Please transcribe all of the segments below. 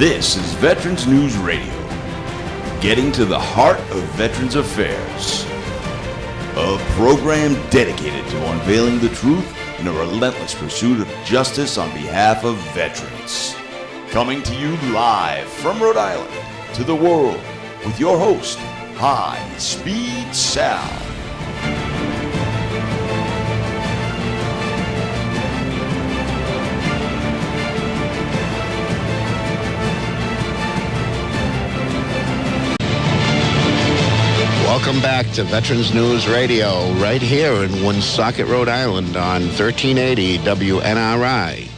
This is Veterans News Radio, getting to the heart of Veterans Affairs. A program dedicated to unveiling the truth in a relentless pursuit of justice on behalf of veterans. Coming to you live from Rhode Island to the world with your host, High Speed Sal. Welcome back to Veterans News Radio, right here in Woonsocket, Rhode Island on 1380 WNRI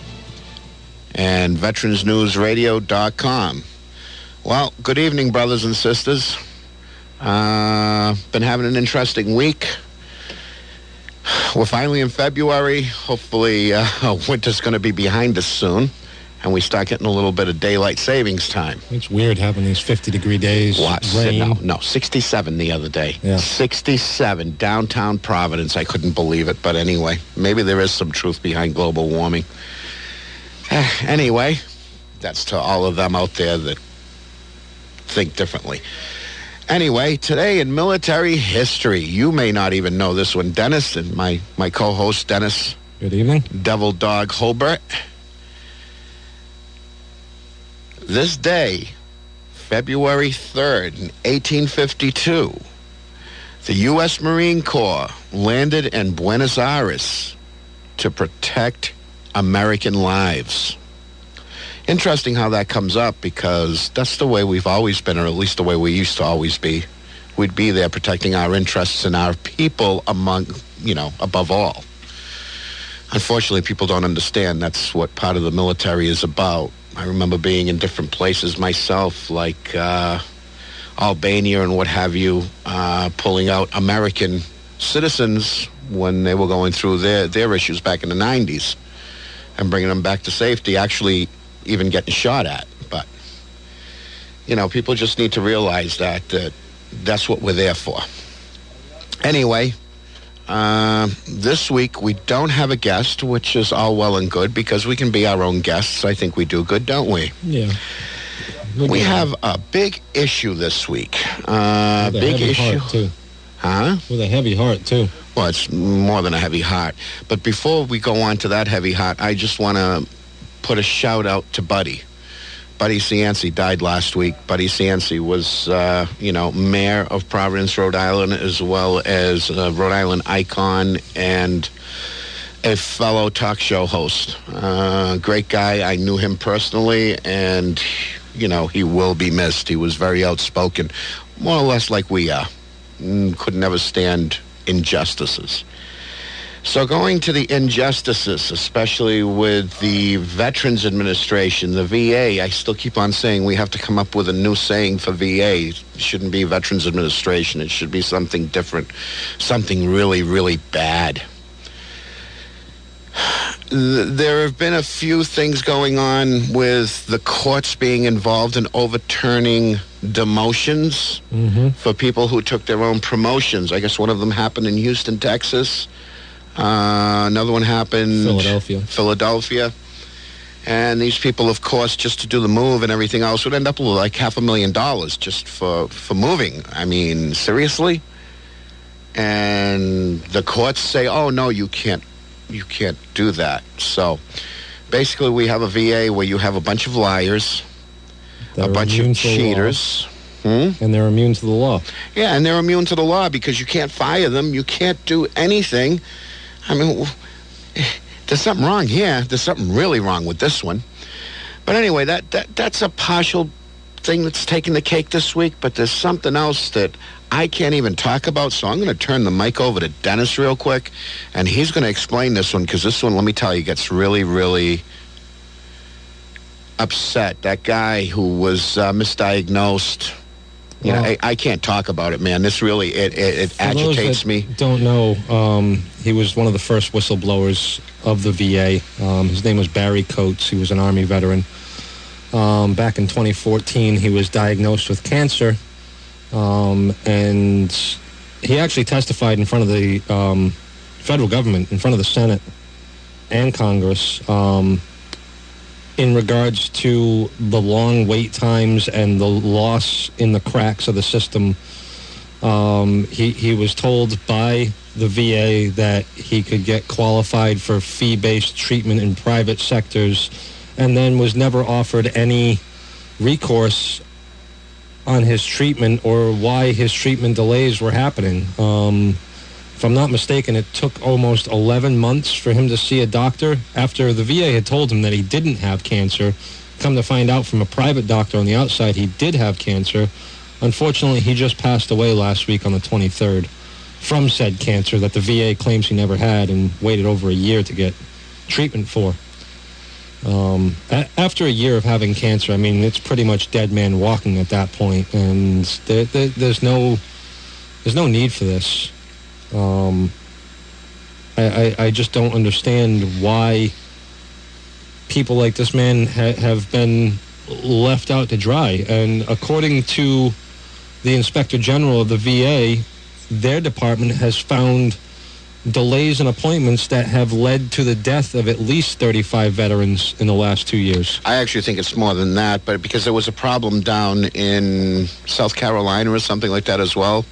and veteransnewsradio.com. Well, good evening, brothers and sisters. Been having an interesting week. We're finally in February. Hopefully, winter's going to be behind us soon, and we start getting a little bit of daylight savings time. It's weird having these 50-degree days. Rain. No, 67 the other day. Yeah. 67, downtown Providence. I couldn't believe it, but anyway, maybe there is some truth behind global warming. Anyway, that's to all of them out there that think differently. Anyway, today in military history, you may not even know this one. Dennis and my co-host, Dennis. Good evening. Devil Dog Holbert. This day, February 3rd, in 1852, the U.S. Marine Corps landed in Buenos Aires to protect American lives. Interesting how that comes up, because that's the way we've always been, or at least the way we used to always be. We'd be there protecting our interests and our people above all. Unfortunately, people don't understand that's what part of the military is about. I remember being in different places myself, like Albania and what have you, pulling out American citizens when they were going through their issues back in the 90s and bringing them back to safety, actually even getting shot at. But, people just need to realize that that's what we're there for. Anyway, this week we don't have a guest, which is all well and good because we can be our own guests. I think we do good, don't we? Yeah. We have a big issue this week. Big issue. Heart too. Huh? With a heavy heart, too. Well, it's more than a heavy heart. But before we go on to that heavy heart, I just want to put a shout out to Buddy. Buddy Cianci died last week. Buddy Cianci was, mayor of Providence, Rhode Island, as well as a Rhode Island icon and a fellow talk show host. Great guy. I knew him personally, and, he will be missed. He was very outspoken, more or less like we are. Could never stand injustices. So going to the injustices, especially with the Veterans Administration, the VA, I still keep on saying we have to come up with a new saying for VA. It shouldn't be Veterans Administration. It should be something different, something really, really bad. There have been a few things going on with the courts being involved in overturning demotions for people who took their own promotions. I guess one of them happened in Houston, Texas. Another one happened Philadelphia. And these people, of course, just to do the move and everything else, would end up with like $500,000 just for moving. I mean, seriously? And the courts say, oh, no, you can't do that. So basically we have a VA where you have a bunch of liars, a bunch of cheaters. And they're immune to the law. Yeah, and they're immune to the law because you can't fire them. You can't do anything. I mean, there's something wrong here. There's something really wrong with this one. But anyway, that's a partial thing that's taking the cake this week, but there's something else that I can't even talk about, so I'm going to turn the mic over to Dennis real quick, and he's going to explain this one, because this one, let me tell you, gets really, really upset. That guy who was misdiagnosed, I can't talk about it, man. This really, it agitates me. Don't know, he was one of the first whistleblowers of the VA. His name was Barry Coates. He was an Army veteran. Back in 2014, he was diagnosed with cancer, and he actually testified in front of the federal government, in front of the Senate and Congress, in regards to the long wait times and the loss in the cracks of the system. He was told by the VA that he could get qualified for fee-based treatment in private sectors, and then was never offered any recourse on his treatment or why his treatment delays were happening. If I'm not mistaken, it took almost 11 months for him to see a doctor after the VA had told him that he didn't have cancer. Come to find out from a private doctor on the outside, he did have cancer. Unfortunately, he just passed away last week on the 23rd from said cancer that the VA claims he never had and waited over a year to get treatment for. After a year of having cancer, I mean, it's pretty much dead man walking at that point, and there's no need for this. I just don't understand why people like this man have been left out to dry. And according to the Inspector General of the VA, their department has found delays in appointments that have led to the death of at least 35 veterans in the last 2 years. I actually think it's more than that, but because there was a problem down in South Carolina or something like that as well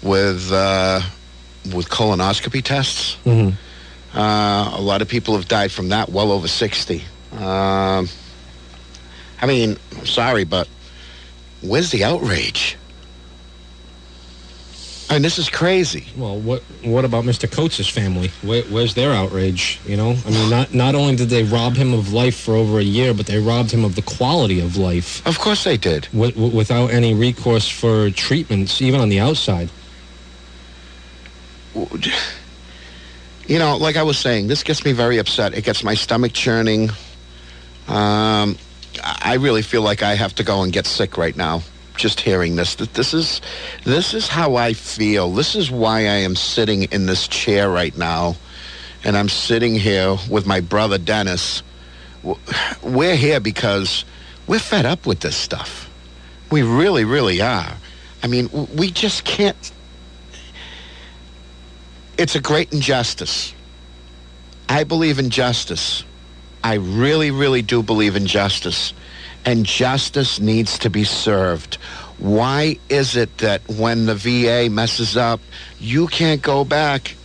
with colonoscopy tests. Mm-hmm. A lot of people have died from that, well over 60. I mean, I'm sorry, but where's the outrage? I mean, this is crazy. Well, what about Mr. Coates' family? Where's their outrage? You know, I mean, not only did they rob him of life for over a year, but they robbed him of the quality of life. Of course they did. Without any recourse for treatments, even on the outside. You know, like I was saying, this gets me very upset. It gets my stomach churning. I really feel like I have to go and get sick right now. Just hearing this. This is how I feel. This is why I am sitting in this chair right now. And I'm sitting here with my brother Dennis. We're here because we're fed up with this stuff. We really, really are. I mean, we just can't. It's a great injustice. I believe in justice. I really, really do believe in justice. And justice needs to be served. Why is it that when the VA messes up, you can't go back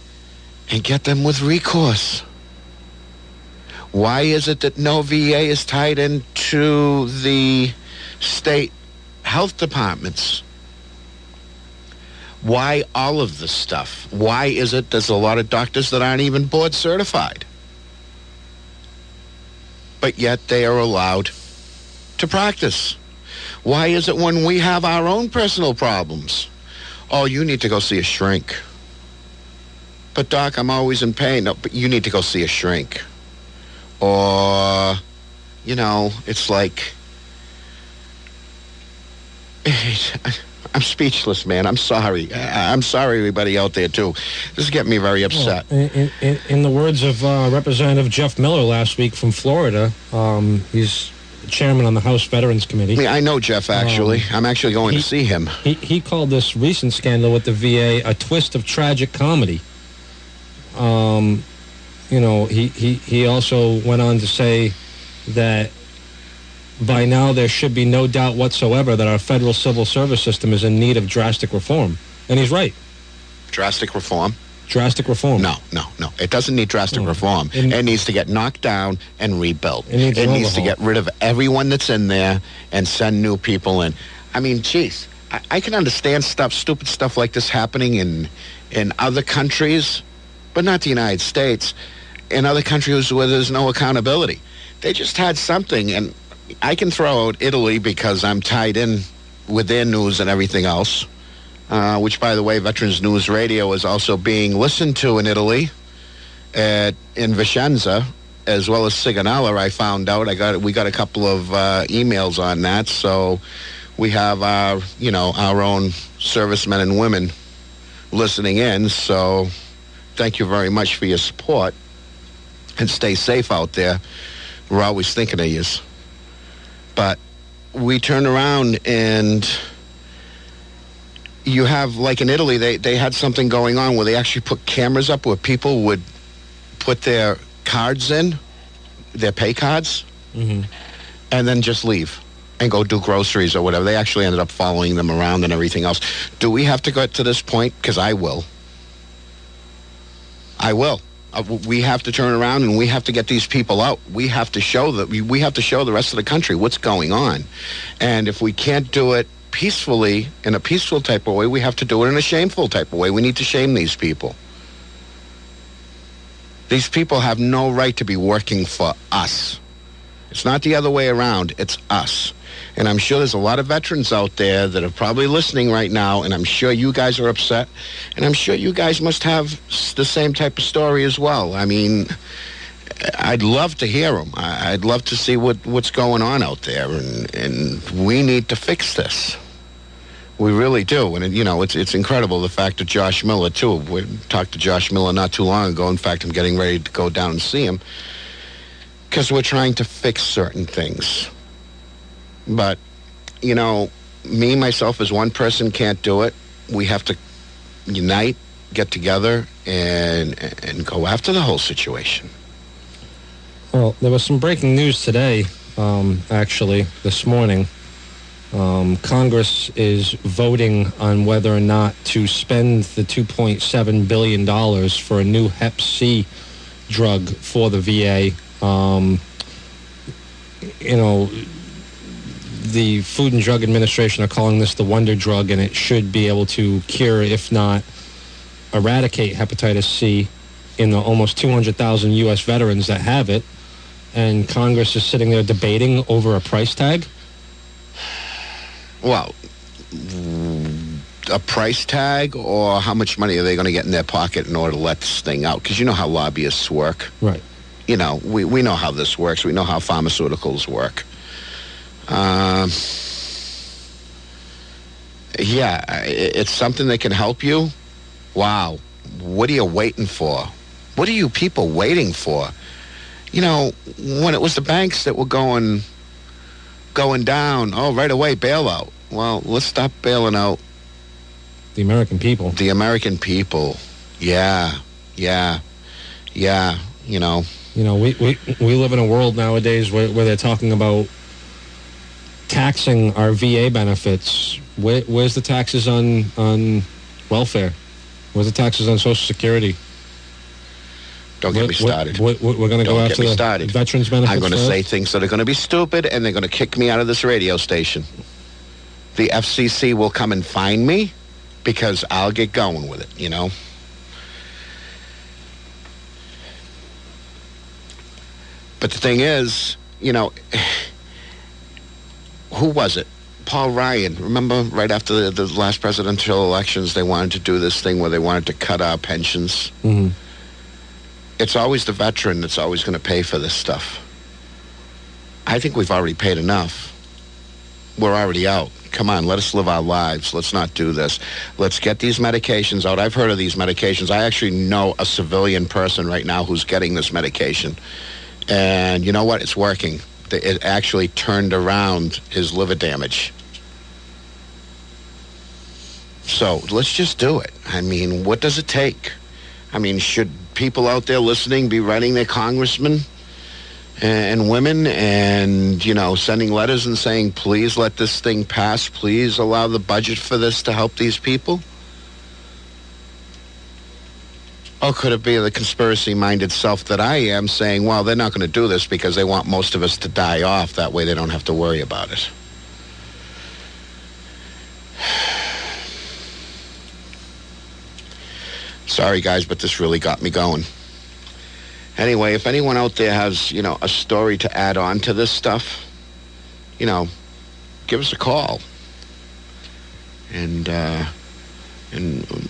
and get them with recourse? Why is it that no VA is tied into the state health departments? Why all of this stuff? Why is it there's a lot of doctors that aren't even board certified? But yet they are allowed to practice. Why is it when we have our own personal problems? Oh, you need to go see a shrink. But doc, I'm always in pain. No, but you need to go see a shrink. Or, you know, it's like, I'm speechless, man. I'm sorry. I'm sorry, everybody out there, too. This is getting me very upset. Well, in the words of Representative Jeff Miller last week from Florida, he's chairman on the House Veterans Committee. I mean, I know Jeff, actually. I'm actually going to see him. He called this recent scandal with the VA a twist of tragic comedy. You know, he also went on to say that by now there should be no doubt whatsoever that our federal civil service system is in need of drastic reform. And he's right. Drastic reform? Drastic reform. No. It doesn't need drastic reform. It needs to get knocked down and rebuilt. It needs to get rid of everyone that's in there and send new people in. I mean, geez, I can understand stupid stuff like this happening in other countries, but not the United States. In other countries where there's no accountability. They just had something, and I can throw out Italy because I'm tied in with their news and everything else. Which, by the way, Veterans News Radio is also being listened to in Italy, in Vicenza, as well as Sigonella. I found out. We got a couple of emails on that. So we have our own servicemen and women listening in. So thank you very much for your support, and stay safe out there. We're always thinking of you. But we turn around and you have, like in Italy, they had something going on where they actually put cameras up where people would put their cards in, their pay cards, and then just leave and go do groceries or whatever. They actually ended up following them around and everything else. Do we have to get to this point? Because I will. We have to turn around and we have to get these people out. We have to show we have to show the rest of the country what's going on. And if we can't do it peacefully, in a peaceful type of way, we have to do it in a shameful type of way. We need to shame these people. These people have no right to be working for us. It's not the other way around. It's us. And I'm sure there's a lot of veterans out there that are probably listening right now, and I'm sure you guys are upset, and I'm sure you guys must have the same type of story as well. I mean, I'd love to hear them. I'd love to see what's going on out there, and we need to fix this. We really do. And, you know, it's incredible, the fact that Josh Miller, too. We talked to Josh Miller not too long ago. In fact, I'm getting ready to go down and see him because we're trying to fix certain things. But, you know, me, myself, as one person can't do it. We have to unite, get together, and go after the whole situation. Well, there was some breaking news today, actually, this morning. Congress is voting on whether or not to spend the $2.7 billion for a new Hep C drug for the VA. You know, the Food and Drug Administration are calling this the wonder drug, and it should be able to cure, if not eradicate, hepatitis C in the almost 200,000 U.S. veterans that have it. And Congress is sitting there debating over a price tag. Well, a price tag, or how much money are they going to get in their pocket in order to let this thing out? Because you know how lobbyists work. Right. You know, we know how this works. We know how pharmaceuticals work. Yeah, it's something that can help you. Wow. What are you waiting for? What are you people waiting for? You know, when it was the banks that were going down, oh, right away, bailout. Well, let's stop bailing out the American people. The American people. Yeah. You know, we live in a world nowadays where they're talking about taxing our VA benefits. Where's the taxes on welfare? Where's the taxes on Social Security? Don't get me started. We're going to go after the veterans benefits. I'm going to say things that are going to be stupid, and they're going to kick me out of this radio station. The FCC will come and find me because I'll get going with it, you know. But the thing is, you know, who was it? Paul Ryan. Remember right after the last presidential elections, they wanted to do this thing where they wanted to cut our pensions? Mm-hmm. It's always the veteran that's always going to pay for this stuff. I think we've already paid enough. We're already out. Come on, let us live our lives. Let's not do this. Let's get these medications out. I've heard of these medications. I actually know a civilian person right now who's getting this medication. And you know what? It's working. It actually turned around his liver damage. So let's just do it. I mean, what does it take? I mean, should people out there listening be writing their congressmen and women and, you know, sending letters and saying, please let this thing pass. Please allow the budget for this to help these people? Or could it be the conspiracy-minded self that I am saying, well, they're not going to do this because they want most of us to die off. That way they don't have to worry about it. Sorry, guys, but this really got me going. Anyway, if anyone out there has, you know, a story to add on to this stuff, you know, give us a call. And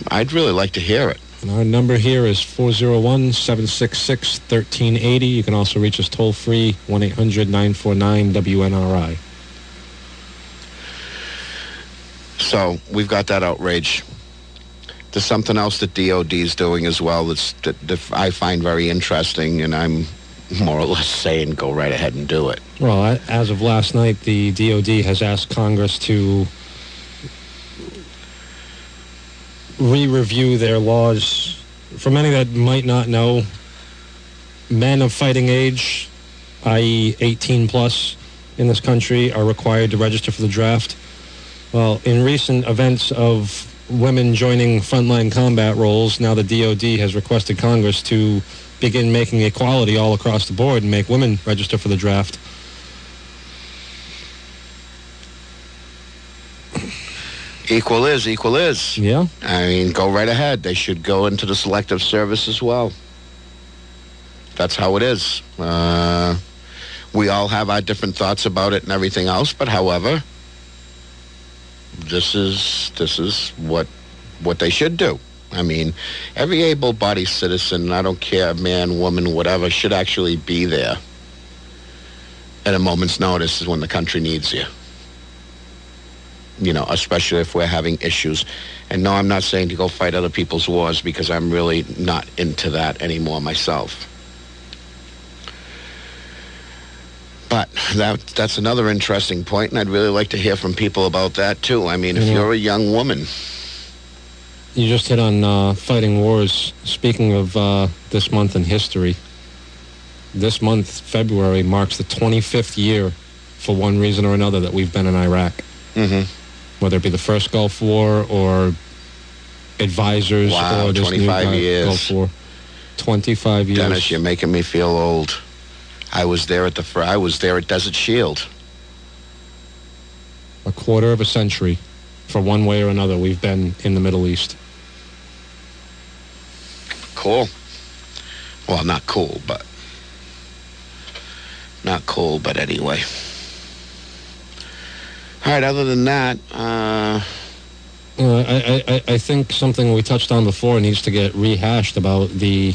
I'd really like to hear it. And our number here is 401-766-1380. You can also reach us toll-free, 1-800-949-WNRI. So, we've got that outrage. There's something else that DOD is doing as well that I find very interesting, and I'm more or less saying go right ahead and do it. Well, as of last night, the DOD has asked Congress to re-review their laws. For many that might not know, men of fighting age i.e. 18 plus in this country, are required to register for the draft. Well, in recent events of women joining frontline combat roles, now the DOD has requested Congress to begin making equality all across the board and make women register for the draft. Equal is. Yeah. I mean, go right ahead. They should go into the selective service as well. That's how it is. We all have our different thoughts about it and everything else, but however, this is what they should do. I mean, every able-bodied citizen, I don't care, man, woman, whatever, should actually be there at a moment's notice when the country needs you. You know, especially if we're having issues. And no, I'm not saying to go fight other people's wars, because I'm really not into that anymore myself. But that's another interesting point, and I'd really like to hear from people about that, too. I mean, if you're a young woman... You just hit on fighting wars. Speaking of this month in history, this month, February, marks the 25th year, for one reason or another, that we've been in Iraq. Mm-hmm. Whether it be the first Gulf War or advisors or this 25 new years. Gulf War. 25 years. Dennis, you're making me feel old. I was there at Desert Shield. A quarter of a century, for one way or another, we've been in the Middle East. Cool. Well, not cool, but anyway. All right, other than that, I think something we touched on before needs to get rehashed about the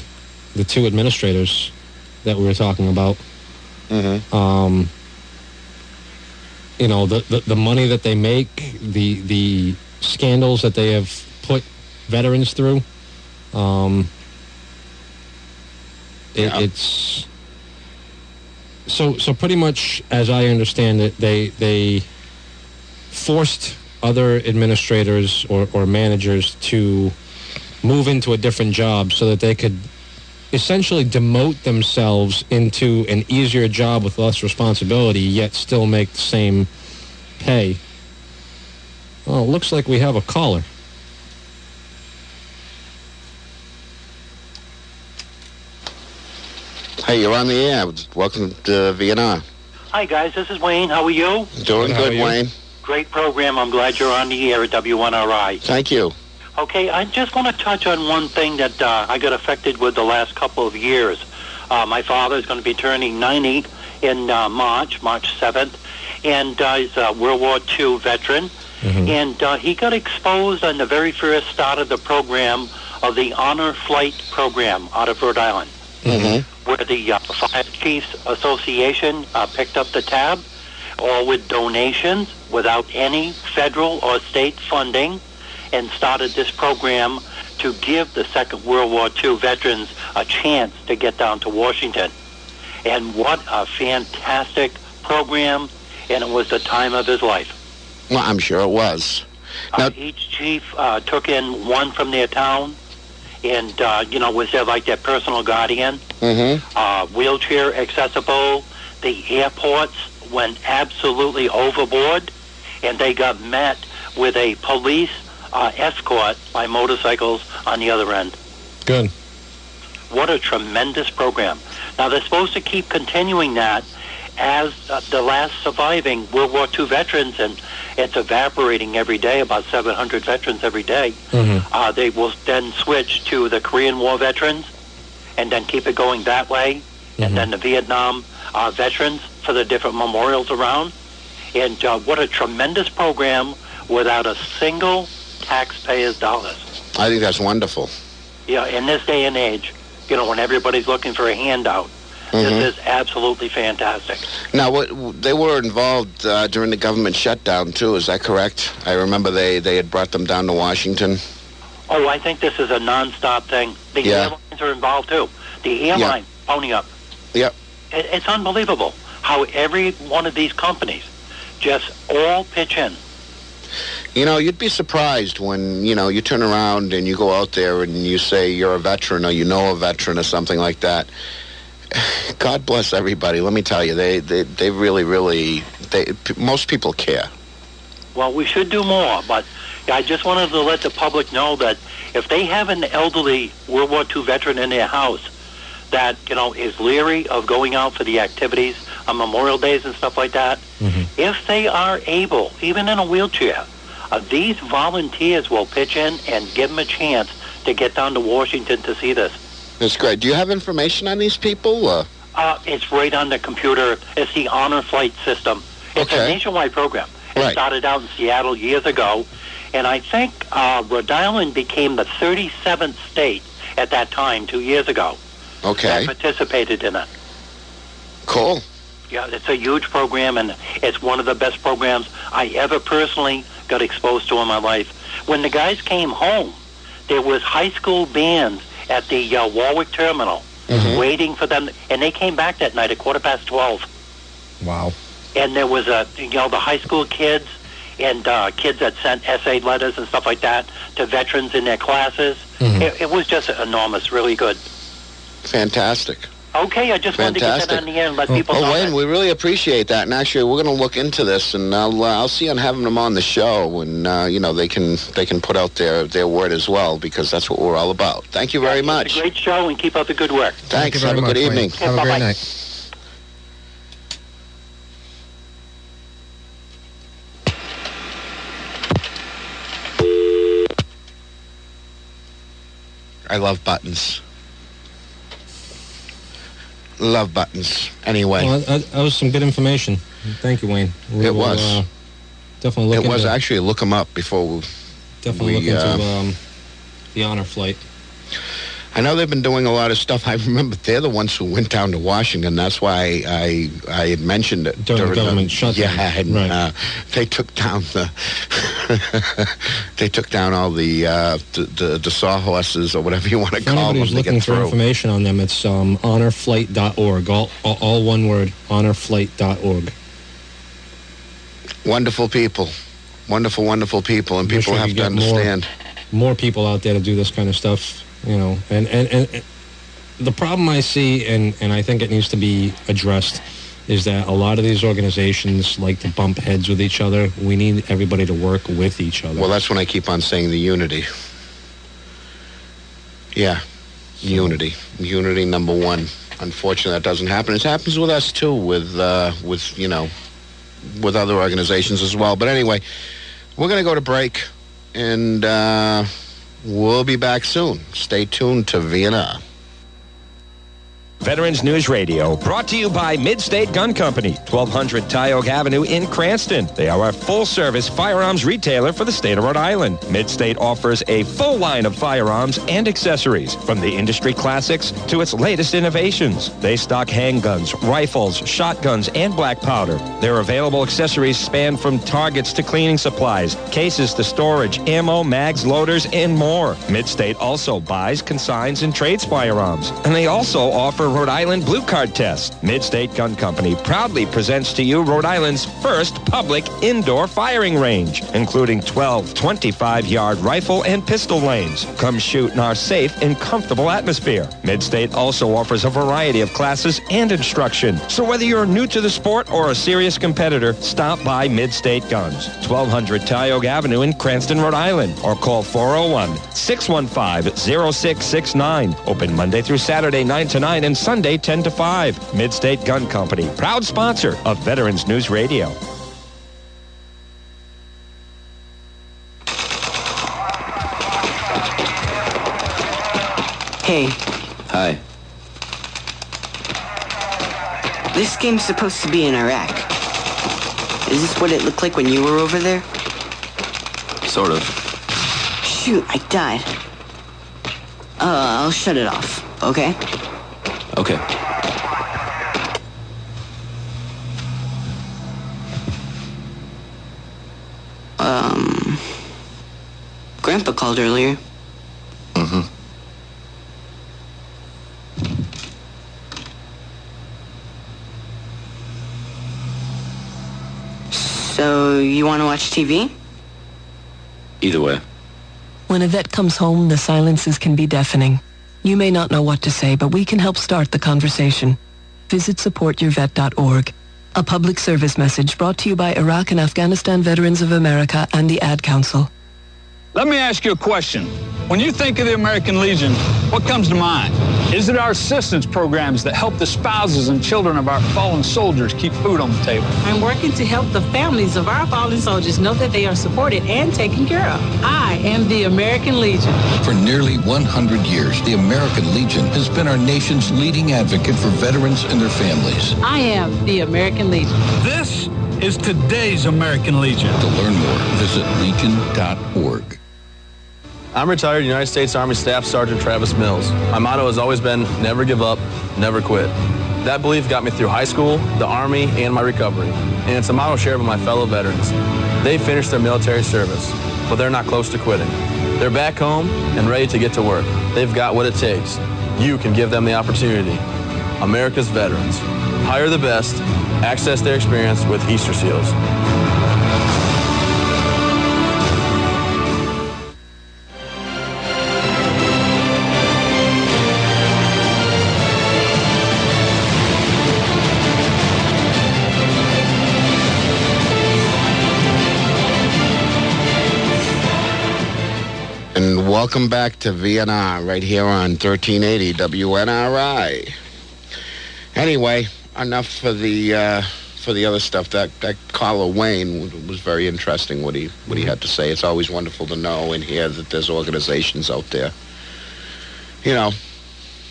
two administrators that we were talking about. Mm-hmm. You know, the money that they make, the scandals that they have put veterans through. It's so pretty much, as I understand it, they forced other administrators or managers to move into a different job so that they could essentially demote themselves into an easier job with less responsibility, yet still make the same pay. Well, it looks like we have a caller. Hey, you're on the air. Welcome to VNR. Hi, guys. This is Wayne. How are you? Doing good, Wayne. Great program. I'm glad you're on the air at W1RI. Thank you. Okay, I just want to touch on one thing that I got affected with the last couple of years. My father is going to be turning 90 in March 7th, and he's a World War II veteran. Mm-hmm. And he got exposed on the very first start of the program of the Honor Flight program out of Rhode Island, where the Fire Chiefs Association picked up the tab, all with donations, without any federal or state funding, and started this program to give the Second World War II veterans a chance to get down to Washington. And what a fantastic program, and it was the time of his life. Well, I'm sure it was. Now, each chief took in one from their town, and, was there like their personal guardian, wheelchair accessible. The airports went absolutely overboard, and they got met with a police escort by motorcycles on the other end. Good. What a tremendous program. Now, they're supposed to keep continuing that as the last surviving World War II veterans, and it's evaporating every day, about 700 veterans every day. They will then switch to the Korean War veterans, and then keep it going that way, and then the Vietnam veterans for the different memorials around. And what a tremendous program without a single taxpayer's dollars. I think that's wonderful. Yeah, in this day and age, when everybody's looking for a handout, this is absolutely fantastic. Now, they were involved during the government shutdown, too. Is that correct? I remember they had brought them down to Washington. Oh, I think this is a nonstop thing. The airlines are involved, too. The airline pony up. Yep. It's unbelievable how every one of these companies just all pitch in. You'd be surprised when, you turn around and you go out there and you say you're a veteran or you know a veteran or something like that. God bless everybody. Let me tell you, they really, most people care. Well, we should do more, but I just wanted to let the public know that if they have an elderly World War II veteran in their house that, is leery of going out for the activities on Memorial Days and stuff like that, if they are able, even in a wheelchair, these volunteers will pitch in and give them a chance to get down to Washington to see this. That's great. Do you have information on these people? It's right on the computer. It's the Honor Flight System. It's a nationwide program. It started out in Seattle years ago, and I think Rhode Island became the 37th state at that time 2 years ago. Okay. That participated in it. Cool. Yeah, it's a huge program, and it's one of the best programs I ever personally got exposed to in my life. When the guys came home, there was high school bands at the Warwick Terminal waiting for them, and they came back that night at 12:15. Wow. And there was the high school kids and kids that sent essay letters and stuff like that to veterans in their classes. It was just enormous, really good. Fantastic. Okay, I just wanted to get that on the air and let people know. Wayne, that. we really appreciate that. And actually, we're going to look into this, and I'll see on having them on the show, and they can put out their word as well, because that's what we're all about. Thank you very much. It's a great show, and keep up the good work. Thanks. Have a good evening. Have a great night. I love buttons. Love buttons. Anyway. Well, that was some good information. Thank you, Wayne. It was. Definitely look It was actually. Look them up before we... Definitely look into the Honor Flight. I know they've been doing a lot of stuff. I remember they're the ones who went down to Washington. That's why I had mentioned it during the government shutdown. Yeah, and right. They took down the they took down all the sawhorses or whatever you want to call them. Anybody who's looking for information on them, it's honorflight.org. All one word, honorflight.org. Wonderful people, wonderful people, and people have to understand. More people out there to do this kind of stuff. And the problem I see, and I think it needs to be addressed, is that a lot of these organizations like to bump heads with each other. We need everybody to work with each other. Well, that's when I keep on saying the unity. Yeah, unity. Unity number one. Unfortunately, that doesn't happen. It happens with us, too, with other organizations as well. But anyway, we're going to go to break, and... we'll be back soon. Stay tuned to Vienna. Veterans News Radio, brought to you by Mid-State Gun Company, 1200 Tioga Avenue in Cranston. They are a full-service firearms retailer for the state of Rhode Island. Mid-State offers a full line of firearms and accessories, from the industry classics to its latest innovations. They stock handguns, rifles, shotguns, and black powder. Their available accessories span from targets to cleaning supplies, cases to storage, ammo, mags, loaders, and more. Mid-State also buys, consigns, and trades firearms. And they also offer Rhode Island Blue Card Test. Mid-State Gun Company proudly presents to you Rhode Island's first public indoor firing range, including 12 25-yard rifle and pistol lanes. Come shoot in our safe and comfortable atmosphere. Mid-State also offers a variety of classes and instruction. So whether you're new to the sport or a serious competitor, stop by Mid-State Guns, 1200 Tioga Avenue in Cranston, Rhode Island, or call 401-615-0669. Open Monday through Saturday 9 to 9 and Sunday 10 to 5. Mid-State Gun Company, proud sponsor of Veterans News Radio. Hey. Hi. This game's supposed to be in Iraq. Is this what it looked like when you were over there? Sort of. Shoot, I died. I'll shut it off, okay? Okay. Grandpa called earlier. Mm-hmm. So, you want to watch TV? Either way. When a vet comes home, the silences can be deafening. You may not know what to say, but we can help start the conversation. Visit supportyourvet.org. A public service message brought to you by Iraq and Afghanistan Veterans of America and the Ad Council. Let me ask you a question. When you think of the American Legion, what comes to mind? Is it our assistance programs that help the spouses and children of our fallen soldiers keep food on the table? I'm working to help the families of our fallen soldiers know that they are supported and taken care of. I am the American Legion. For nearly 100 years, the American Legion has been our nation's leading advocate for veterans and their families. I am the American Legion. This is today's American Legion. To learn more, visit legion.org. I'm retired United States Army Staff Sergeant Travis Mills. My motto has always been, never give up, never quit. That belief got me through high school, the Army, and my recovery. And it's a motto shared with my fellow veterans. They finished their military service, but they're not close to quitting. They're back home and ready to get to work. They've got what it takes. You can give them the opportunity. America's veterans. Hire the best. Access their experience with Easter Seals. And welcome back to VNR right here on 1380 WNRI. Anyway, enough for the other stuff. That caller Wayne was very interesting what he had to say. It's always wonderful to know and hear that there's organizations out there,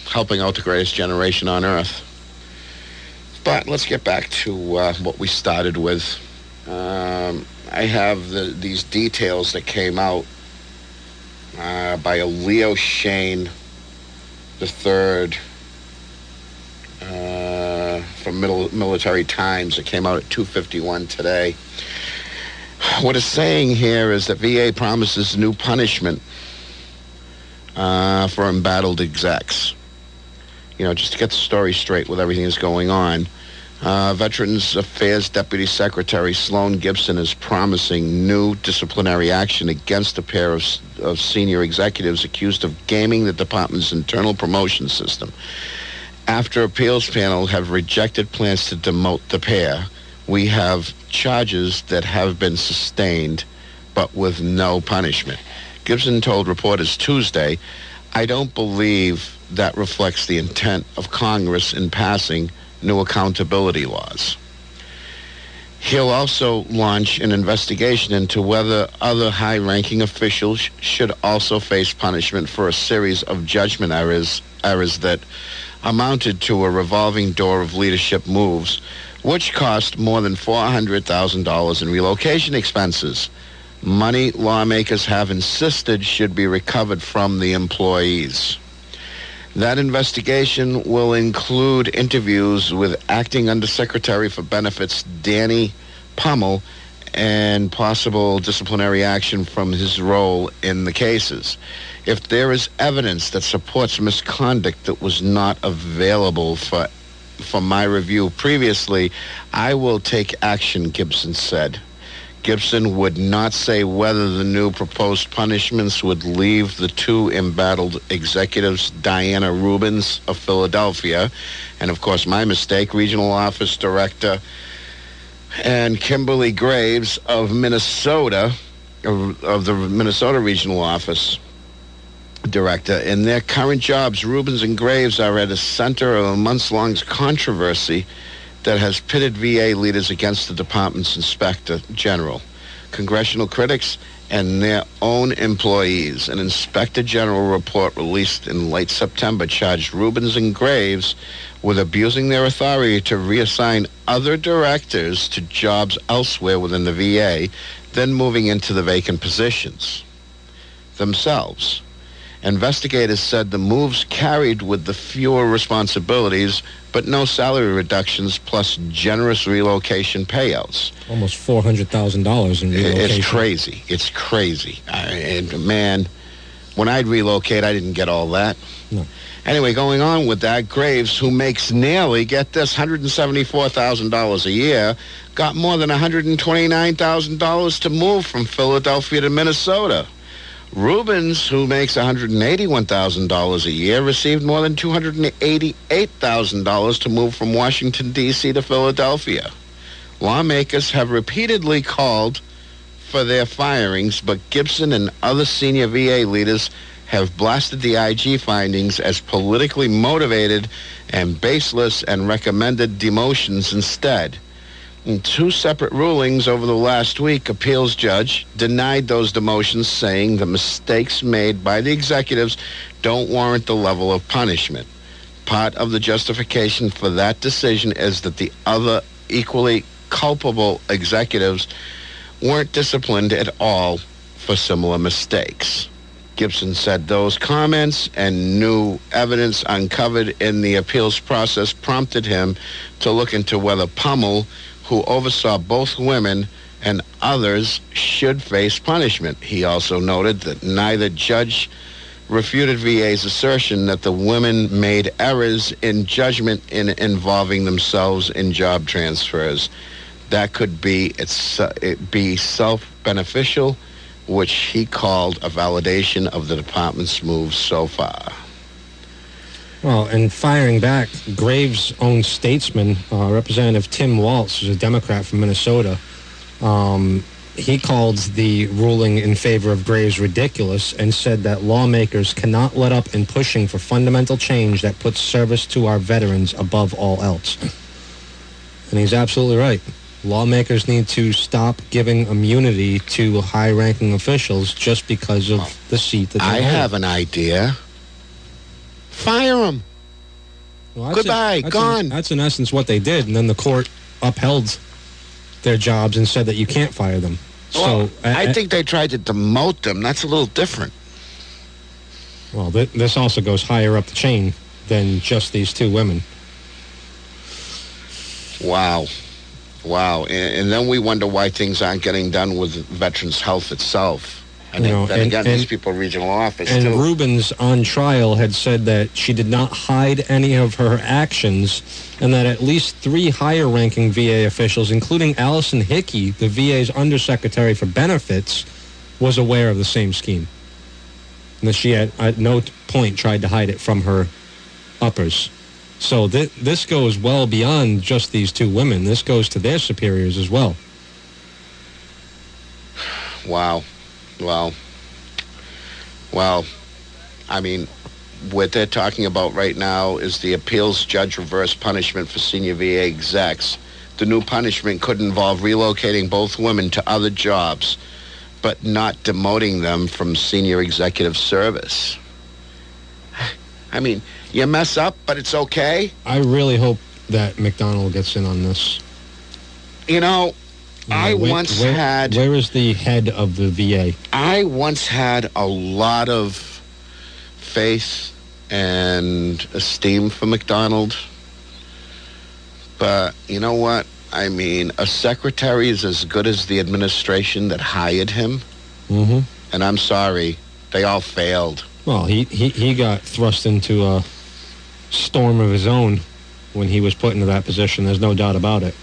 helping out the greatest generation on earth. But let's get back to what we started with. I have these details that came out by a Leo Shane III from Military Times. It came out at 2:51 today. What it's saying here is that VA promises new punishment for embattled execs. Just to get the story straight with everything that's going on. Veterans Affairs Deputy Secretary Sloan Gibson is promising new disciplinary action against a pair of senior executives accused of gaming the department's internal promotion system. After appeals panel have rejected plans to demote the pair, we have charges that have been sustained, but with no punishment. Gibson told reporters Tuesday, "I don't believe that reflects the intent of Congress in passing new accountability laws." He'll also launch an investigation into whether other high-ranking officials should also face punishment for a series of judgment errors that amounted to a revolving door of leadership moves, which cost more than $400,000 in relocation expenses. Money lawmakers have insisted should be recovered from the employees. That investigation will include interviews with Acting Undersecretary for Benefits Danny Pummel and possible disciplinary action from his role in the cases. If there is evidence that supports misconduct that was not available for my review previously, I will take action, Gibson said. Gibson would not say whether the new proposed punishments would leave the two embattled executives, Diana Rubens of Philadelphia, and of course my mistake, Regional Office Director, and Kimberly Graves of Minnesota, of the Minnesota Regional Office Director. In their current jobs, Rubens and Graves are at the center of a months-long controversy that has pitted VA leaders against the department's inspector general, congressional critics, and their own employees. An inspector general report released in late September charged Rubens and Graves with abusing their authority to reassign other directors to jobs elsewhere within the VA, then moving into the vacant positions themselves. Investigators said the moves carried with the fewer responsibilities, but no salary reductions, plus generous relocation payouts. Almost $400,000 in relocation. It's crazy. And man, when I'd relocate, I didn't get all that. No. Anyway, going on with that, Graves, who makes nearly, get this, $174,000 a year, got more than $129,000 to move from Philadelphia to Minnesota. Rubens, who makes $181,000 a year, received more than $288,000 to move from Washington, D.C. to Philadelphia. Lawmakers have repeatedly called for their firings, but Gibson and other senior VA leaders have blasted the IG findings as politically motivated and baseless and recommended demotions instead. In two separate rulings over the last week, appeals judge denied those demotions, saying the mistakes made by the executives don't warrant the level of punishment. Part of the justification for that decision is that the other equally culpable executives weren't disciplined at all for similar mistakes. Gibson said those comments and new evidence uncovered in the appeals process prompted him to look into whether Pummel, who oversaw both women and others, should face punishment. He also noted that neither judge refuted VA's assertion that the women made errors in judgment involving themselves in job transfers. That could be self-beneficial, which he called a validation of the department's moves so far. Well, and firing back, Graves' own statesman, Representative Tim Walz, who's a Democrat from Minnesota, he called the ruling in favor of Graves ridiculous and said that lawmakers cannot let up in pushing for fundamental change that puts service to our veterans above all else. And he's absolutely right. Lawmakers need to stop giving immunity to high-ranking officials just because of the seat that they hold. I have an idea. Fire them. Well, Goodbye, gone. That's in essence what they did, and then the court upheld their jobs and said that you can't fire them. Well, So I think they tried to demote them. That's a little different. Well, this also goes higher up the chain than just these two women. Wow. And then we wonder why things aren't getting done with Veterans Health itself. And then again, these people are regional office, and too. Rubens on trial had said that she did not hide any of her actions and that at least 3 higher-ranking VA officials, including Allison Hickey, the VA's undersecretary for benefits, was aware of the same scheme. And that she had at no point tried to hide it from her uppers. So this goes well beyond just these two women. This goes to their superiors as well. Wow. Well, I mean, what they're talking about right now is the appeals judge reverse punishment for senior VA execs. The new punishment could involve relocating both women to other jobs, but not demoting them from senior executive service. I mean, you mess up, but it's okay. I really hope that McDonald gets in on this. You know, Where is the head of the VA? I once had a lot of faith and esteem for McDonald. But you know what? I mean, a secretary is as good as the administration that hired him. Mm-hmm. And I'm sorry, they all failed. Well, he got thrust into a storm of his own when he was put into that position. There's no doubt about it.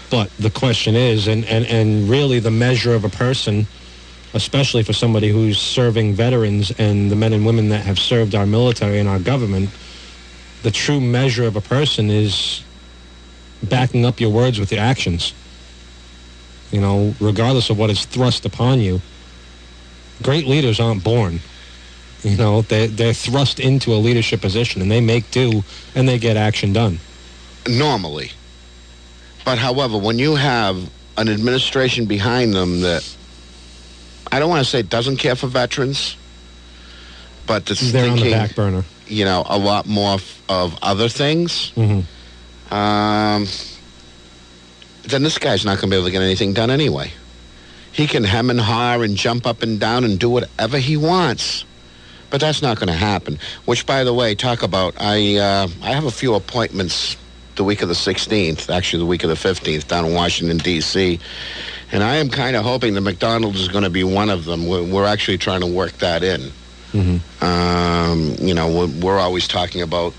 But the question is, and really the measure of a person, especially for somebody who's serving veterans and the men and women that have served our military and our government, the true measure of a person is backing up your words with your actions. You know, regardless of what is thrust upon you. Great leaders aren't born. You know, they're thrust into a leadership position, and they make do, and they get action done. Normally. But however, when you have an administration behind them that, I don't want to say doesn't care for veterans, but that's they're thinking, on the back burner. You know, a lot more of other things, mm-hmm. Then this guy's not going to be able to get anything done anyway. He can hem and haw and jump up and down and do whatever he wants. But that's not going to happen. Which, by the way, talk about, I have a few appointments the week of the 16th, actually the week of the 15th, down in Washington, D.C., and I am kind of hoping that McDonald's is going to be one of them. We're actually trying to work that in. Mm-hmm. You know, we're always talking about,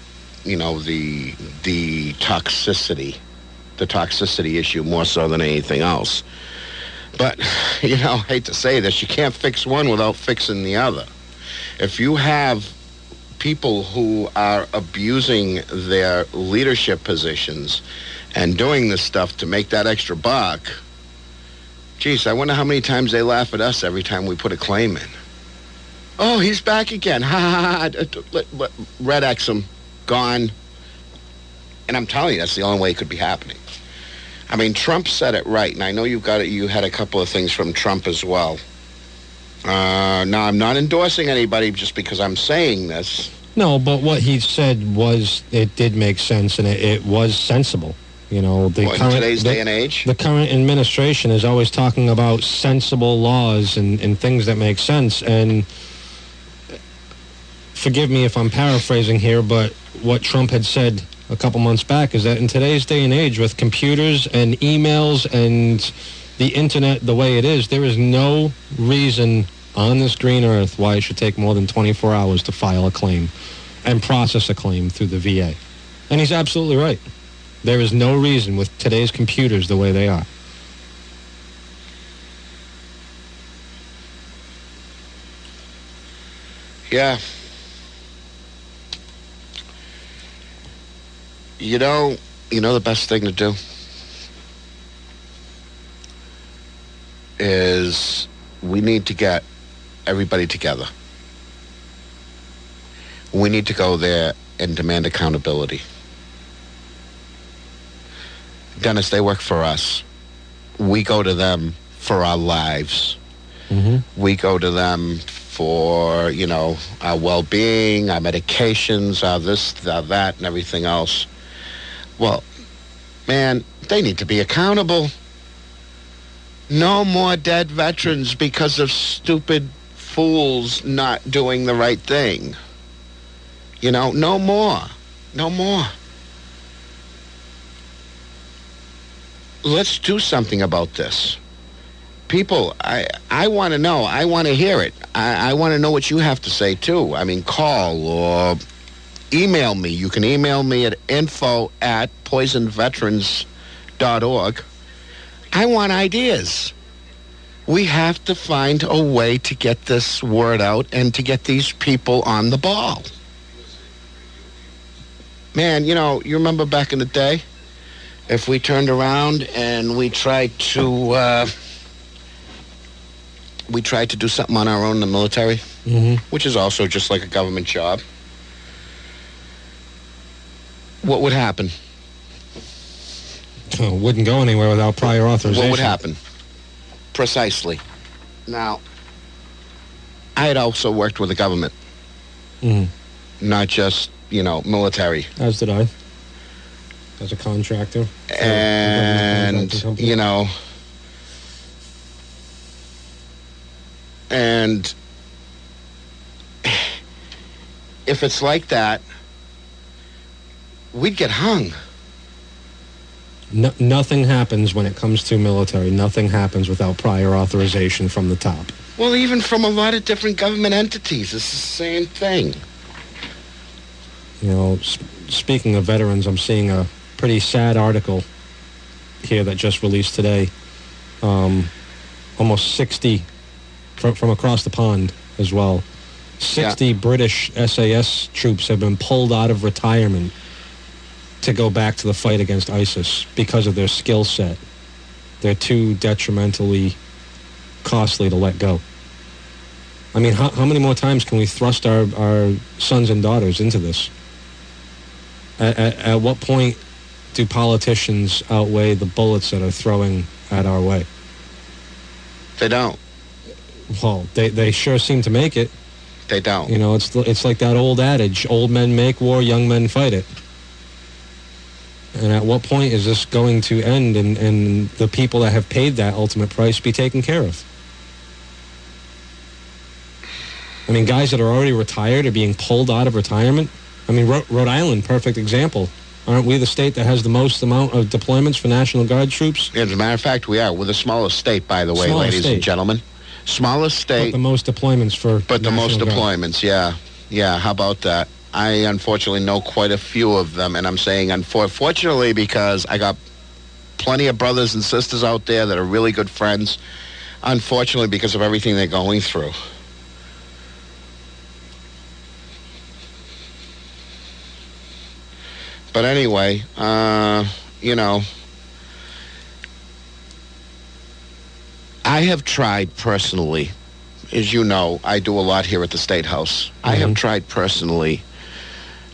you know, the toxicity issue more so than anything else. But, you know, I hate to say this, you can't fix one without fixing the other. If you have people who are abusing their leadership positions and doing this stuff to make that extra buck, geez, I wonder how many times they laugh at us every time we put a claim in. Oh, he's back again. Ha ha ha. Red X him. Gone. And I'm telling you, that's the only way it could be happening. I mean, Trump said it right, and I know you had a couple of things from Trump as well. Now, I'm not endorsing anybody just because I'm saying this. No, but what he said it did make sense, and it was sensible. You know, in today's day and age? The current administration is always talking about sensible laws and things that make sense. And forgive me if I'm paraphrasing here, but what Trump had said a couple months back is that in today's day and age, with computers and emails and the internet the way it is, there is no reason on this green earth why it should take more than 24 hours to file a claim and process a claim through the VA. And he's absolutely right. There is no reason with today's computers the way they are. Yeah. You know the best thing to do is we need to get everybody together. We need to go there and demand accountability. Dennis, they work for us. We go to them for our lives. Mm-hmm. We go to them for, our well-being, our medications, our this, our that, and everything else. Well, man, they need to be accountable. No more dead veterans because of stupid fools not doing the right thing. No more. No more. Let's do something about this. People, I want to know. I want to hear it. I want to know what you have to say, too. I mean, call or email me. You can email me at info@poisonveterans.org. I want ideas. We have to find a way to get this word out and to get these people on the ball. Man, you remember back in the day, if we turned around and we tried to do something on our own in the military, mm-hmm. which is also just like a government job, what would happen? Wouldn't go anywhere without prior authorization. What would happen? Precisely. Now, I had also worked with the government, not just, military. As did I, as a contractor. And, and if it's like that, we'd get hung. Nothing happens when it comes to military. Nothing happens without prior authorization from the top. Well, even from a lot of different government entities, it's the same thing. Speaking of veterans, I'm seeing a pretty sad article here that just released today. Almost 60 from across the pond as well. 60 British SAS troops have been pulled out of retirement to go back to the fight against ISIS because of their skill set. They're too detrimentally costly to let go. I mean, how many more times can we thrust our sons and daughters into this? At what point do politicians outweigh the bullets that are throwing at our way? They don't. Well, they sure seem to make it. They don't. It's like that old adage, old men make war, young men fight it. And at what point is this going to end and the people that have paid that ultimate price be taken care of? I mean, guys that are already retired are being pulled out of retirement. I mean, Rhode Island, perfect example. Aren't we the state that has the most amount of deployments for National Guard troops? As a matter of fact, we are. We're the smallest state, by the way, ladies and gentlemen. Smallest state. But the most deployments for But the most National Guard. deployments, yeah. Yeah, how about that? I unfortunately know quite a few of them, and I'm saying unfortunately because I got plenty of brothers and sisters out there that are really good friends, unfortunately, because of everything they're going through. But anyway, you know, I have tried personally, as you know, I do a lot here at the State House. I have tried personally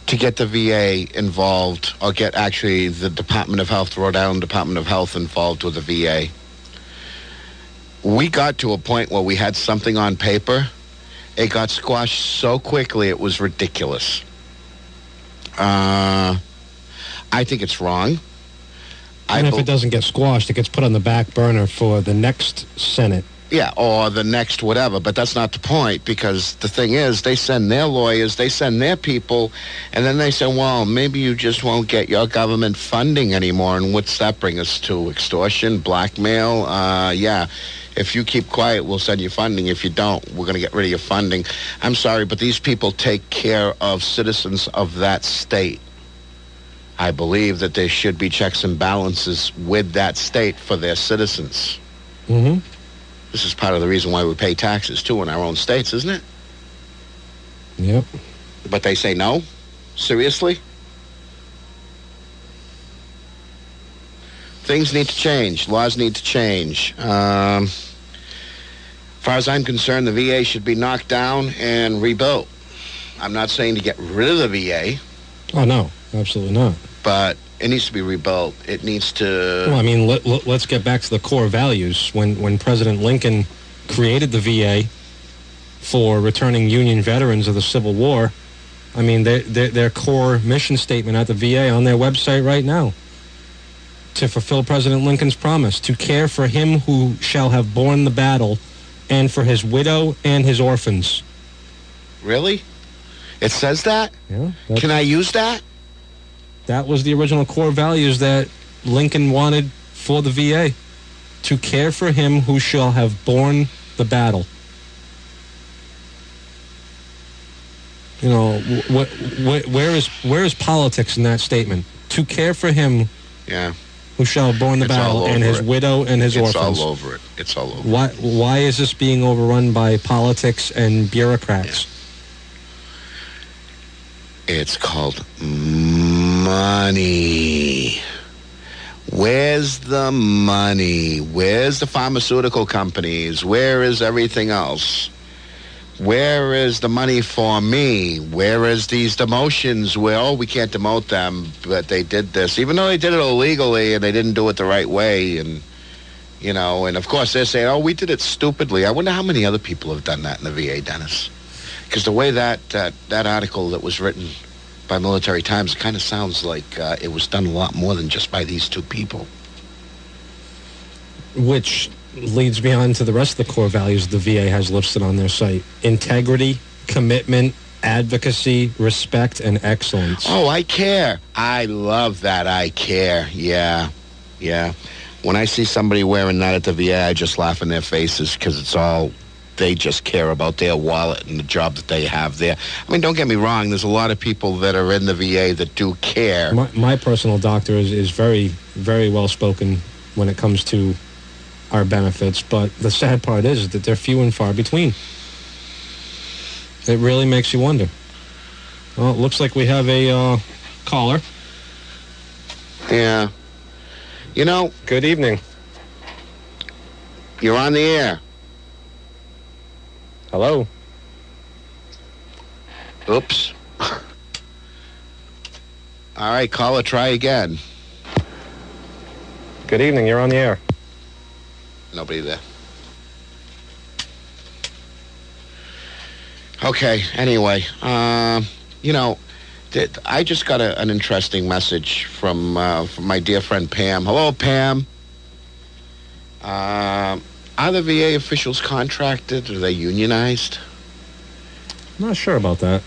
to get the VA involved, or get actually the Department of Health, Rhode Island Department of Health involved with the VA. We got to a point where we had something on paper. It got squashed so quickly, it was ridiculous. I think it's wrong. And if it doesn't get squashed, it gets put on the back burner for the next Senate. Yeah, or the next whatever, but that's not the point, because the thing is, they send their lawyers, they send their people, and then they say, well, maybe you just won't get your government funding anymore, and what's that bring us to? Extortion, blackmail? Yeah, if you keep quiet, we'll send you funding. If you don't, we're going to get rid of your funding. I'm sorry, but these people take care of citizens of that state. I believe that there should be checks and balances with that state for their citizens. Mm-hmm. This is part of the reason why we pay taxes, too, in our own states, isn't it? Yep. But they say no? Seriously? Things need to change. Laws need to change. As far as I'm concerned, the VA should be knocked down and rebuilt. I'm not saying to get rid of the VA. Oh, no. Absolutely not. But it needs to be rebuilt. It needs to... Well, I mean, let's get back to the core values. When President Lincoln created the VA for returning Union veterans of the Civil War, I mean, their core mission statement at the VA on their website right now, to fulfill President Lincoln's promise, to care for him who shall have borne the battle, and for his widow and his orphans. Really? It says that? Yeah. Can I use that? That was the original core values that Lincoln wanted for the VA, to care for him who shall have borne the battle. You know, where is politics in that statement? To care for him, yeah, who shall have borne the battle, and his widow and his orphans. It's all over it. It's all over. Why is this being overrun by politics and bureaucrats? Yeah. It's called money. Where's the money? Where's the pharmaceutical companies? Where is everything else? Where is the money for me? Where is these demotions? Well, we can't demote them, but they did this, even though they did it illegally and they didn't do it the right way. And, you know, and of course they're saying, oh, we did it stupidly. I wonder how many other people have done that in the VA, Dennis. Because the way that article that was written by Military Times kind of sounds like it was done a lot more than just by these two people. Which leads me on to the rest of the core values the VA has listed on their site. Integrity, commitment, advocacy, respect, and excellence. Oh, I care. I love that. I care. Yeah. When I see somebody wearing that at the VA, I just laugh in their faces, because it's all... they just care about their wallet and the job that they have there. I mean, don't get me wrong. There's a lot of people that are in the VA that do care. My personal doctor is very, very well-spoken when it comes to our benefits. But the sad part is that they're few and far between. It really makes you wonder. Well, it looks like we have a caller. Yeah. You know... Good evening. You're on the air. Hello? Oops. All right, caller, try again. Good evening, you're on the air. Nobody there. Okay, anyway, you know, I just got an interesting message from my dear friend Pam. Hello, Pam. Are the VA officials contracted? Are they unionized? I'm not sure about that.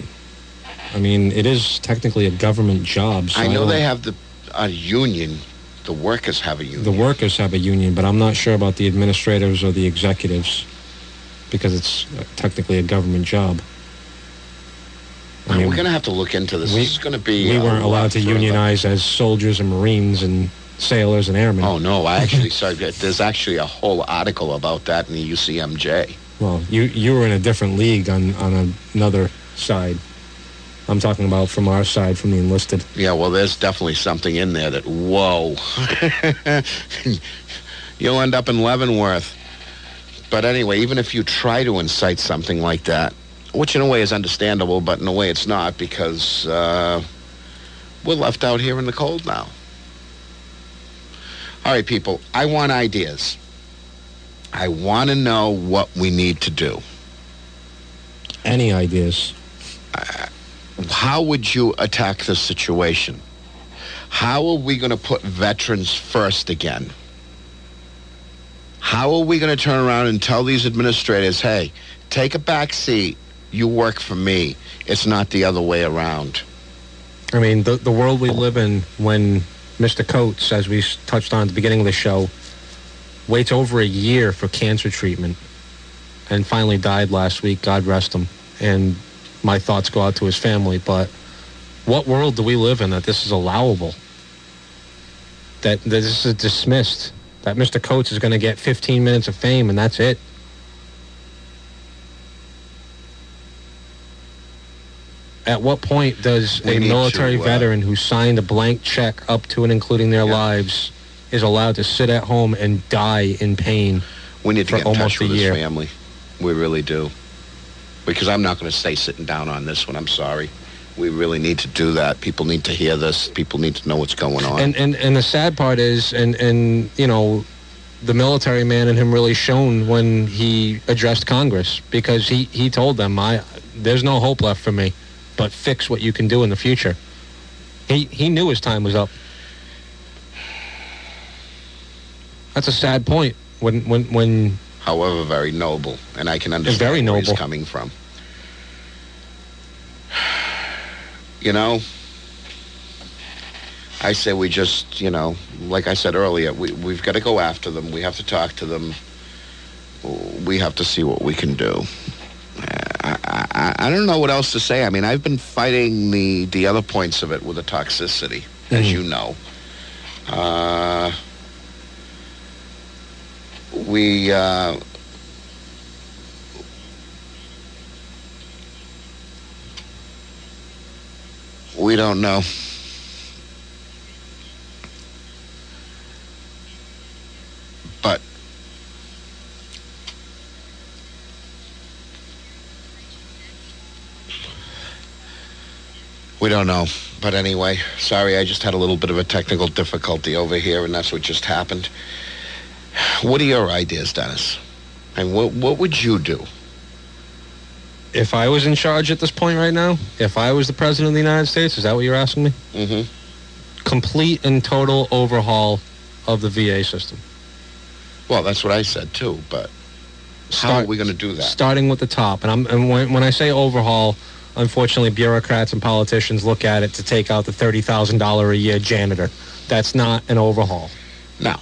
I mean, it is technically a government job. So I know they have a union. The workers have a union. The workers have a union, but I'm not sure about the administrators or the executives, because it's technically a government job. I mean, we're going to have to look into this. This is going to be... We weren't allowed to unionize as soldiers and Marines and sailors and airmen. Oh, no, I actually saw there's actually a whole article about that in the UCMJ. Well, you were in a different league on another side. I'm talking about from our side, from the enlisted. Yeah, well, there's definitely something in there that, whoa. You'll end up in Leavenworth. But anyway, even if you try to incite something like that, which in a way is understandable, but in a way it's not, because we're left out here in the cold now. All right, people, I want ideas. I want to know what we need to do. Any ideas? How would you attack this situation? How are we going to put veterans first again? How are we going to turn around and tell these administrators, hey, take a back seat. You work for me. It's not the other way around. I mean, the world we live in when Mr. Coates, as we touched on at the beginning of the show, waits over a year for cancer treatment and finally died last week, God rest him. And my thoughts go out to his family. But what world do we live in that this is allowable? That this is dismissed? That Mr. Coates is going to get 15 minutes of fame and that's it? At what point does a military veteran who signed a blank check up to and including their lives is allowed to sit at home and die in pain? We need to get in touch with his year. family. We really do. Because I'm not going to stay sitting down on this one. I'm sorry. We really need to do that. People need to hear this. People need to know what's going on. And the sad part is, and you know, the military man in him really shone when he addressed Congress, because he told them, there's no hope left for me, but fix what you can do in the future. He knew his time was up. That's a sad point. When however, very noble, and I can understand where he's coming from. You know, I say we just, you know, like I said earlier, we've got to go after them. We have to talk to them. We have to see what we can do. I don't know what else to say. I mean, I've been fighting the other points of it with the toxicity, as you know. We don't know. But we don't know. But anyway, sorry, I just had a little bit of a technical difficulty over here, and that's what just happened. What are your ideas, Dennis? And what would you do? If I was in charge at this point right now, if I was the president of the United States, is that what you're asking me? Mm-hmm. Complete and total overhaul of the VA system. Well, that's what I said too, but how are we going to do that? Starting with the top. And when I say overhaul, unfortunately, bureaucrats and politicians look at it to take out the $30,000 a year janitor. That's not an overhaul. No,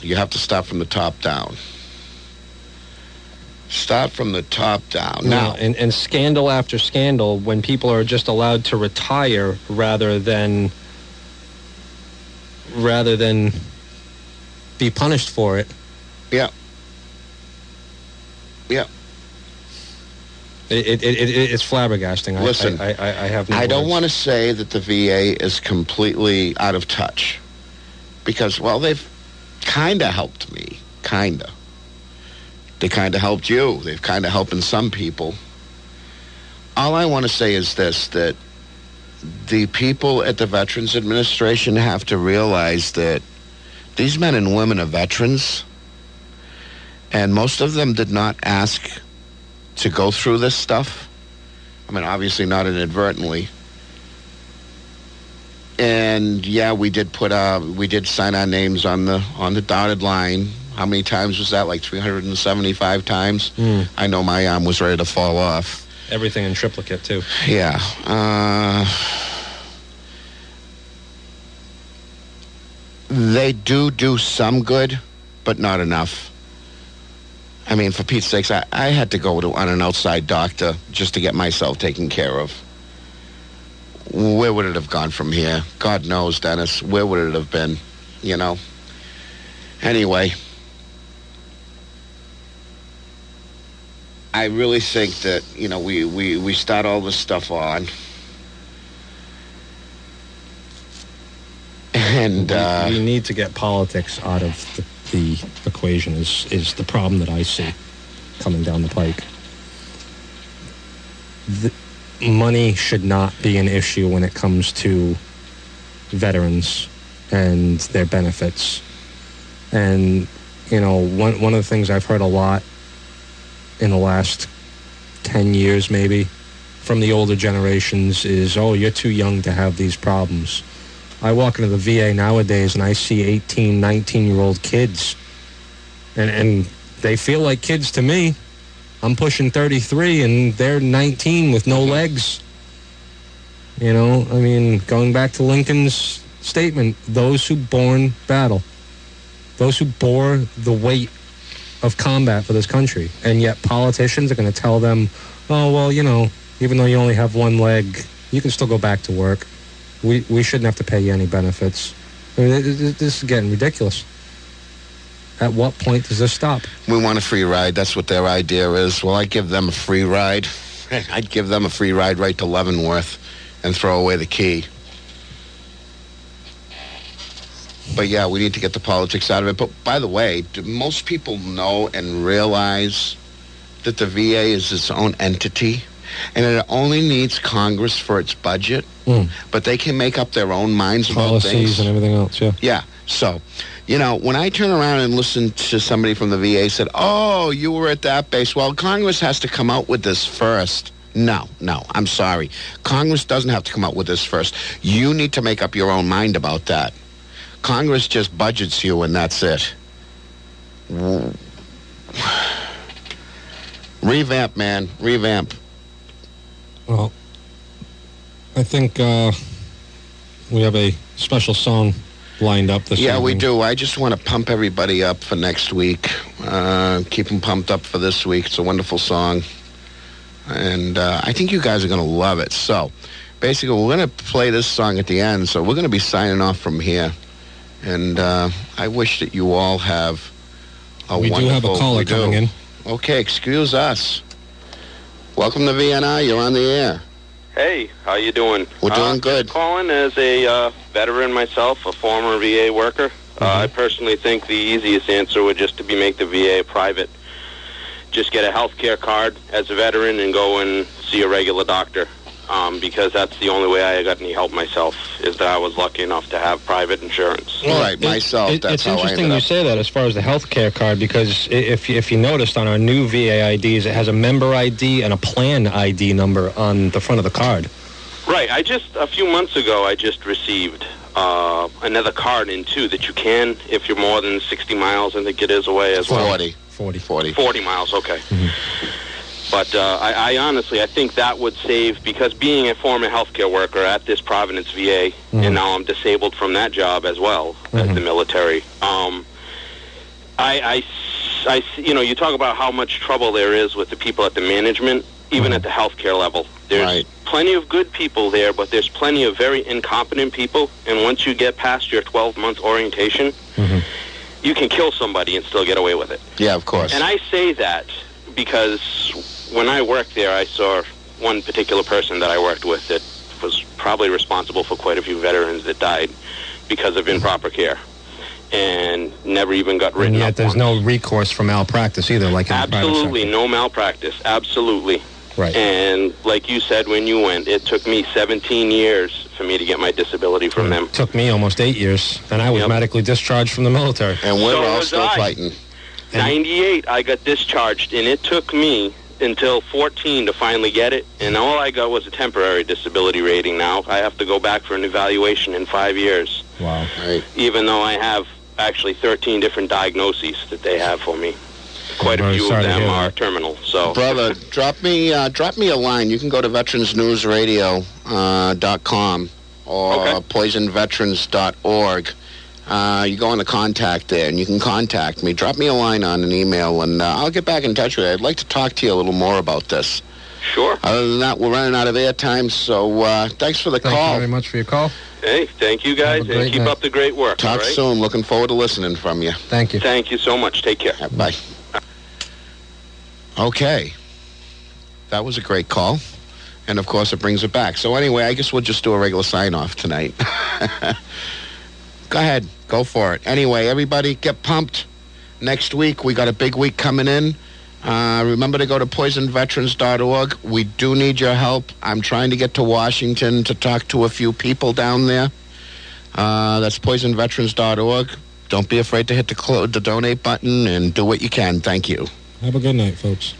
you have to start from the top down. Start from the top down. Now, and scandal after scandal, when people are just allowed to retire rather than be punished for it. Yeah. It's flabbergasting. Listen, I have no I don't words. want to say that the VA is completely out of touch, because, well, they've kind of helped me. Kind of. They kind of helped you. They've kind of helping some people. All I want to say is this, that the people at the Veterans Administration have to realize that these men and women are veterans, and most of them did not ask to go through this stuff. I mean, obviously not inadvertently. And yeah, we did sign our names on the dotted line. How many times was that? Like 375 times? I know my arm was ready to fall off. Everything in triplicate, too. Yeah. They do some good, but not enough. I mean, for Pete's sakes, I had to go on an outside doctor just to get myself taken care of. Where would it have gone from here? God knows, Dennis. Where would it have been? you know. Anyway, I really think that, you know, we start all this stuff on. And we need to get politics out of the equation is the problem that I see coming down the pike. The money should not be an issue when it comes to veterans and their benefits. And, you know, one of the things I've heard a lot in the last 10 years maybe from the older generations is, oh, you're too young to have these problems. I walk into the VA nowadays and I see 18, 19-year-old kids. And they feel like kids to me. I'm pushing 33 and they're 19 with no legs. You know, I mean, going back to Lincoln's statement, those who born battle, those who bore the weight of combat for this country. And yet politicians are going to tell them, oh, well, you know, even though you only have one leg, you can still go back to work. We shouldn't have to pay you any benefits. I mean, this is getting ridiculous. At what point does this stop? We want a free ride. That's what their idea is. Well, I'd give them a free ride. I'd give them a free ride right to Leavenworth and throw away the key. But yeah, we need to get the politics out of it. But by the way, do most people know and realize that the VA is its own entity? And it only needs Congress for its budget, but they can make up their own minds about things. Policies and everything else, yeah. Yeah, so, you know, when I turn around and listen to somebody from the VA said, oh, you were at that base, well, Congress has to come out with this first. No, I'm sorry. Congress doesn't have to come out with this first. You need to make up your own mind about that. Congress just budgets you and that's it. Revamp, man, revamp. Well, I think we have a special song lined up this evening. Yeah, we do. I just want to pump everybody up for next week. Keep them pumped up for this week. It's a wonderful song. And I think you guys are going to love it. So, basically, we're going to play this song at the end. So, we're going to be signing off from here. And I wish that you all have a wonderful... We do have a caller coming in. Okay, excuse us. Welcome to VNI. You're on the air. Hey, how you doing? We're doing good. Calling as a veteran myself, a former VA worker. I personally think the easiest answer would just to be make the VA private. Just get a health care card as a veteran and go and see a regular doctor. Because that's the only way I got any help myself, is that I was lucky enough to have private insurance. All right, myself, that's how I ended up. It's interesting you say that as far as the health care card, because if you noticed on our new VA IDs, it has a member ID and a plan ID number on the front of the card. Right. A few months ago, I just received another card in, too, that you can, if you're more than 60 miles, I think it is, away as well. 40 miles, okay. But I honestly, I think that would save, because being a former healthcare worker at this Providence VA, and now I'm disabled from that job as well as the military. You know, you talk about how much trouble there is with the people at the management, even at the healthcare level. There's plenty of good people there, but there's plenty of very incompetent people. And once you get past your 12-month orientation, you can kill somebody and still get away with it. Yeah, of course. And I say that because when I worked there, I saw one particular person that I worked with that was probably responsible for quite a few veterans that died because of improper care and never even got written up. And yet there's no recourse for malpractice either, like in the private sector. Absolutely, no malpractice, absolutely. Right. And like you said when you went, it took me 17 years for me to get my disability from them. It took me almost 8 years, and I was medically discharged from the military. And we're all still fighting. 98, I got discharged, and it took me until 14 to finally get it, and all I got was a temporary disability rating. Now I have to go back for an evaluation in 5 years. Wow. Right. Even though I have actually 13 different diagnoses that they have for me. Quite a few of them are terminal. So, brother, drop me a line. You can go to veteransnewsradio.com or poisonveterans.org. You go on the contact there, and you can contact me. Drop me a line on an email, and I'll get back in touch with you. I'd like to talk to you a little more about this. Sure. Other than that, we're running out of airtime, so thanks for the call. Thank you very much for your call. Hey, thank you guys, and keep up the great work. Talk all right? soon. Looking forward to listening from you. Thank you. Thank you so much. Take care. Bye. Okay. That was a great call. And, of course, it brings it back. So, anyway, I guess we'll just do a regular sign-off tonight. Go ahead. Go for it. Anyway, everybody, get pumped. Next week, we got a big week coming in. Remember to go to poisonveterans.org. We do need your help. I'm trying to get to Washington to talk to a few people down there. That's poisonveterans.org. Don't be afraid to hit the donate button and do what you can. Thank you. Have a good night, folks.